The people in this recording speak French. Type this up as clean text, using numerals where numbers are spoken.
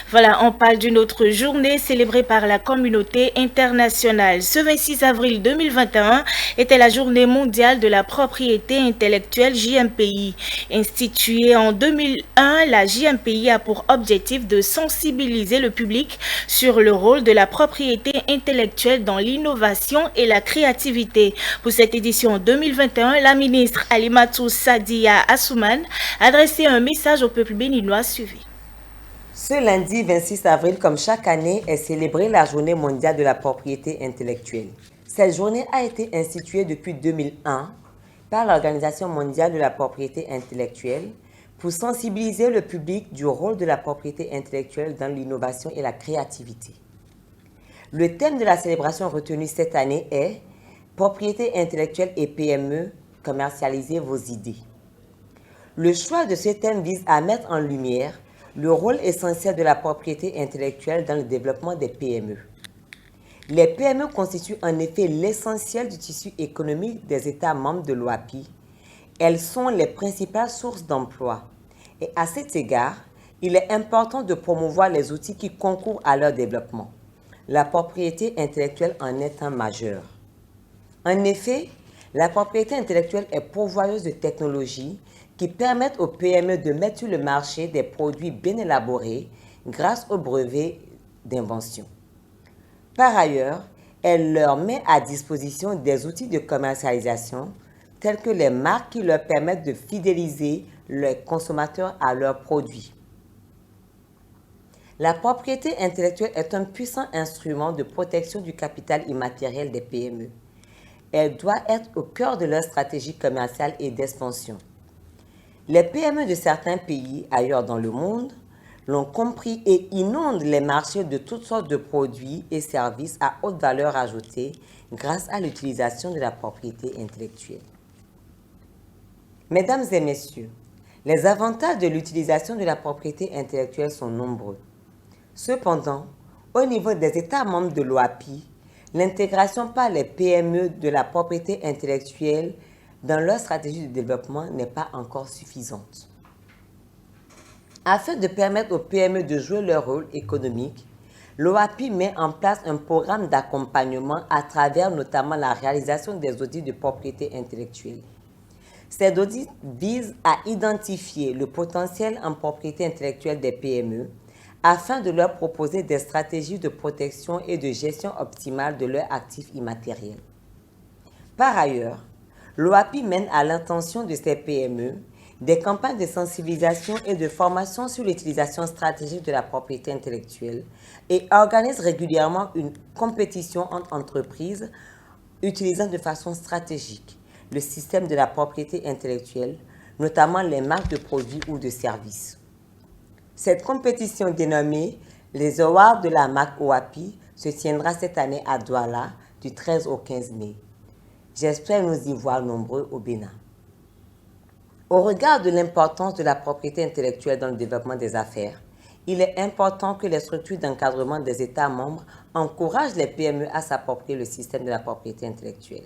Voilà, on parle d'une autre journée célébrée par la communauté internationale. Ce 26 avril 2021 était la journée mondiale de la propriété intellectuelle JMPI. Instituée en 2001, la JMPI a pour objectif de sensibiliser le public sur le rôle de la propriété intellectuelle dans l'innovation et la créativité. Pour cette édition 2021, la ministre Alimatou Sadia Assouman a adressé un message au peuple béninois suivi. Ce lundi 26 avril, comme chaque année, est célébrée la Journée mondiale de la propriété intellectuelle. Cette journée a été instituée depuis 2001 par l'Organisation mondiale de la propriété intellectuelle pour sensibiliser le public du rôle de la propriété intellectuelle dans l'innovation et la créativité. Le thème de la célébration retenu cette année est « Propriété intellectuelle et PME, commercialisez vos idées ». Le choix de ce thème vise à mettre en lumière le rôle essentiel de la propriété intellectuelle dans le développement des PME. Les PME constituent en effet l'essentiel du tissu économique des États membres de l'OAPI. Elles sont les principales sources d'emploi. Et à cet égard, il est important de promouvoir les outils qui concourent à leur développement. La propriété intellectuelle en est un majeur. En effet, la propriété intellectuelle est pourvoyeuse de technologies qui permettent aux PME de mettre sur le marché des produits bien élaborés grâce aux brevets d'invention. Par ailleurs, elle leur met à disposition des outils de commercialisation tels que les marques qui leur permettent de fidéliser les consommateurs à leurs produits. La propriété intellectuelle est un puissant instrument de protection du capital immatériel des PME. Elle doit être au cœur de leur stratégie commerciale et d'expansion. Les PME de certains pays ailleurs dans le monde l'ont compris et inondent les marchés de toutes sortes de produits et services à haute valeur ajoutée grâce à l'utilisation de la propriété intellectuelle. Mesdames et messieurs, les avantages de l'utilisation de la propriété intellectuelle sont nombreux. Cependant, au niveau des États membres de l'OAPI, l'intégration par les PME de la propriété intellectuelle dans leur stratégie de développement n'est pas encore suffisante. Afin de permettre aux PME de jouer leur rôle économique, l'OAPI met en place un programme d'accompagnement à travers notamment la réalisation des audits de propriété intellectuelle. Ces audits visent à identifier le potentiel en propriété intellectuelle des PME afin de leur proposer des stratégies de protection et de gestion optimale de leurs actifs immatériels. Par ailleurs, l'OAPI mène à l'intention de ces PME des campagnes de sensibilisation et de formation sur l'utilisation stratégique de la propriété intellectuelle et organise régulièrement une compétition entre entreprises utilisant de façon stratégique le système de la propriété intellectuelle, notamment les marques de produits ou de services. Cette compétition dénommée les Awards de la marque OAPI se tiendra cette année à Douala du 13 au 15 mai. J'espère nous y voir nombreux au Bénin. Au regard de l'importance de la propriété intellectuelle dans le développement des affaires, il est important que les structures d'encadrement des États membres encouragent les PME à s'approprier le système de la propriété intellectuelle.